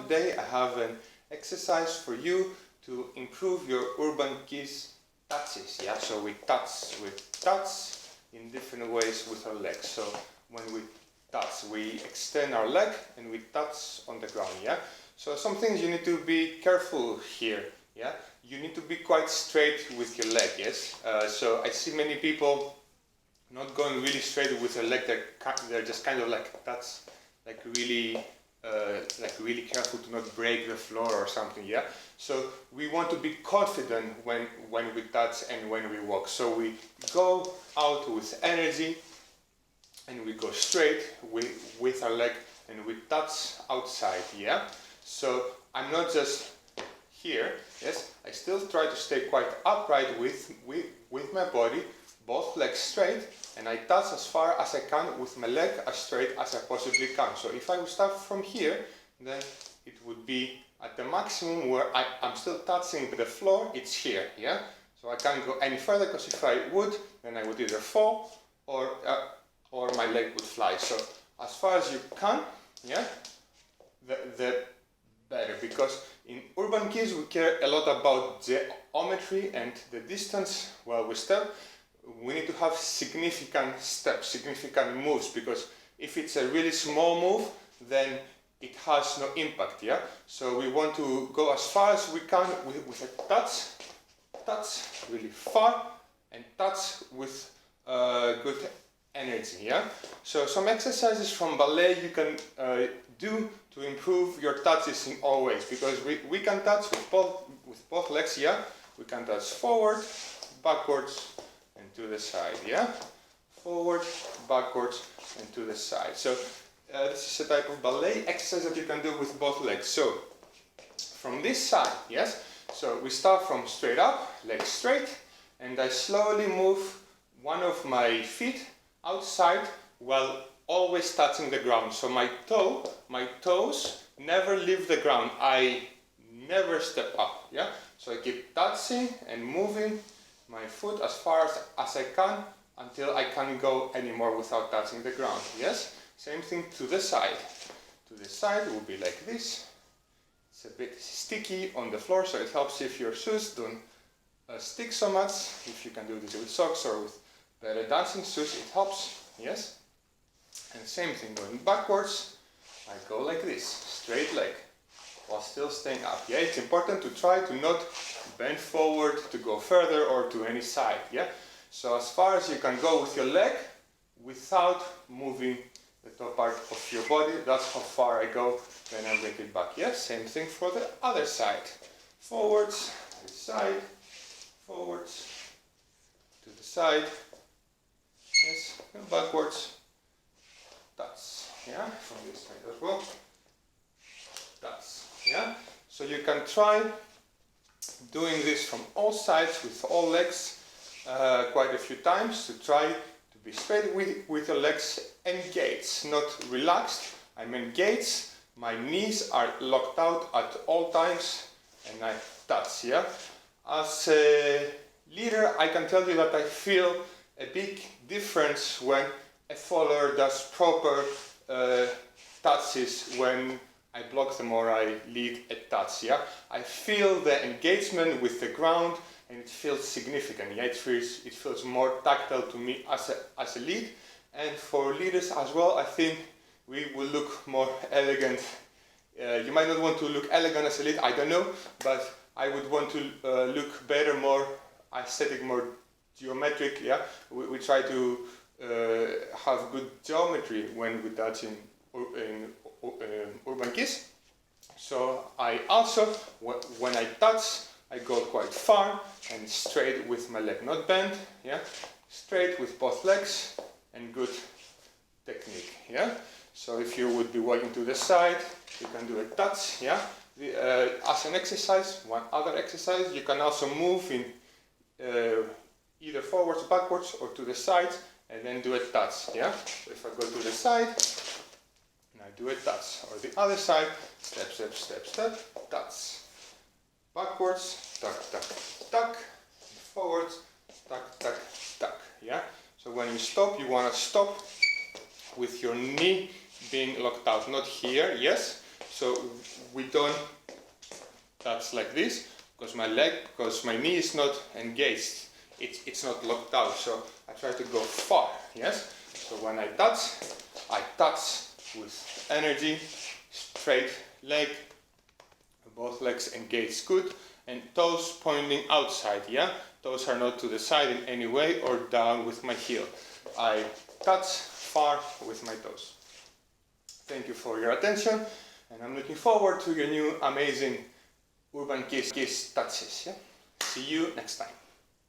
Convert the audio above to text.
today I have an exercise for you to improve your Urban Kiz touches. Yeah, so we touch in different ways with our legs. So when we touch, we extend our leg and we touch on the ground. Yeah, so some things you need to be careful here. Yeah, you need to be quite straight with your leg. Yes, so I see many people not going really straight with their leg. They're just kind of like touch, like really careful to not break the floor or something. Yeah, so we want to be confident when we touch and when we walk. So we go out with energy and we go straight with our leg and we touch outside. Yeah, so I'm not just here. Yes, I still try to stay quite upright with my body, both legs straight, and I touch as far as I can with my leg as straight as I possibly can. So if I would start from here, then it would be at the maximum where I'm still touching the floor. It's here, yeah? So I can't go any further, because if I would, then I would either fall or my leg would fly. So as far as you can, yeah, the better, because in Urban Kiz we care a lot about geometry and the distance while we step. We need to have significant steps, significant moves, because if it's a really small move, then it has no impact, yeah? So we want to go as far as we can with a touch really far, and touch with good energy, yeah? So some exercises from ballet you can do to improve your touches in all ways, because we can touch with both legs, yeah? We can touch forward, backwards, and to the side, yeah? Forward, backwards, and to the side. So this is a type of ballet exercise that you can do with both legs. So from this side, yes? So we start from straight up, legs straight, and I slowly move one of my feet outside while always touching the ground. So my toes never leave the ground. I never step up, yeah? So I keep touching and moving my foot as far as I can until I can't go anymore without touching the ground. Yes? Same thing to the side. To the side will be like this. It's a bit sticky on the floor, so it helps if your shoes don't stick so much. If you can do this with socks or with better dancing shoes, it helps. Yes? And same thing going backwards. I go like this, straight leg, while still staying up. Yeah, it's important to try to not bend forward to go further or to any side. Yeah, so as far as you can go with your leg without moving the top part of your body, that's how far I go. Then I bring it back. Yeah, same thing for the other side. Forwards, this side, forwards, to the side, yes, and backwards, that's, yeah, from this side as well. That's, yeah, so you can try doing this from all sides with all legs quite a few times, to try to be straight with your legs engaged, not relaxed. I'm engaged, my knees are locked out at all times, and I touch, yeah. As a leader, I can tell you that I feel a big difference when a follower does proper touches when I block them or I lead a touch, yeah? I feel the engagement with the ground, and it feels significant, yeah? It feels more tactile to me as a lead, and for leaders as well, I think we will look more elegant. You might not want to look elegant as a lead, I don't know, but I would want to look better, more aesthetic, more geometric, yeah? We try to have good geometry when we touch in Urban Kiz. So I also, when I touch, I go quite far and straight with my leg, not bent, yeah, straight with both legs, and good technique, yeah. So if you would be walking to the side, you can do a touch, yeah. As an exercise, one other exercise, you can also move in either forwards, backwards, or to the side, and then do a touch, yeah. So if I go to the side, and I do a touch, or the other side, step, step, step, step, touch, backwards, tuck, tuck, tuck, forwards, tuck, tuck, tuck, yeah? So when you stop, you want to stop with your knee being locked out, not here, yes? So we don't touch like this, because my knee is not engaged. It's not locked out, so I try to go far, yes? So when I touch with energy, straight leg, both legs engaged good, and toes pointing outside, yeah? Toes are not to the side in any way or down with my heel. I touch far with my toes. Thank you for your attention, and I'm looking forward to your new amazing Urban Kiz touches, yeah? See you next time.